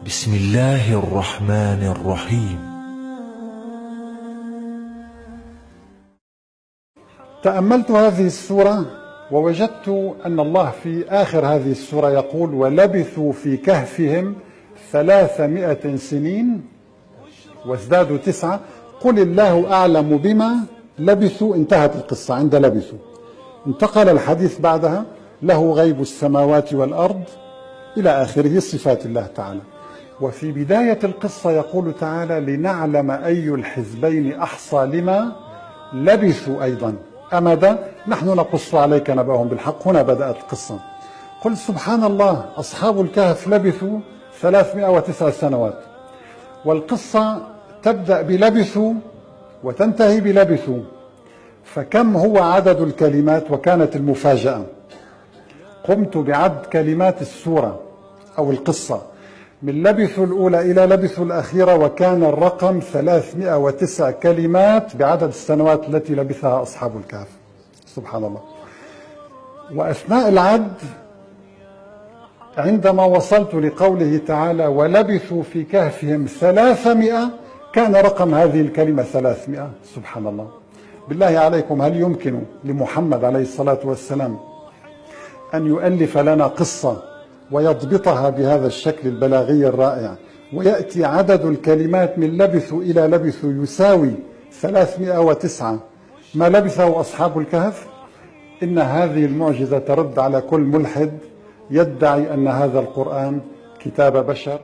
بسم الله الرحمن الرحيم. تأملت هذه السورة ووجدت أن الله في آخر هذه السورة يقول: ولبثوا في كهفهم 300 سنين وازدادوا 9 قل الله أعلم بما لبثوا. انتهت القصة عند لبثوا. انتقل الحديث بعدها: له غيب السماوات والأرض إلى آخره صفات الله تعالى. وفي بداية القصة يقول تعالى: لنعلم أي الحزبين أحصى لما لبثوا أيضا أمدا نحن نقص عليك نبأهم بالحق. هنا بدأت القصة. قل سبحان الله، أصحاب الكهف لبثوا 309 سنوات، والقصة تبدأ بلبثوا وتنتهي بلبثوا، فكم هو عدد الكلمات؟ وكانت المفاجأة، قمت بعد كلمات السورة أو القصة من لبثوا الأولى إلى لبثوا الأخيرة، وكان الرقم 309 كلمات بعدد السنوات التي لبثها أصحاب الكهف. سبحان الله. وأثناء العد عندما وصلت لقوله تعالى: ولبثوا في كهفهم 300، كان رقم هذه الكلمة 300. سبحان الله. بالله عليكم، هل يمكن لمحمد عليه الصلاة والسلام أن يؤلف لنا قصة ويضبطها بهذا الشكل البلاغي الرائع، ويأتي عدد الكلمات من لبثوا إلى لبثوا يساوي 309 ما لبثه أصحاب الكهف؟ إن هذه المعجزة ترد على كل ملحد يدعي أن هذا القرآن كتاب بشر.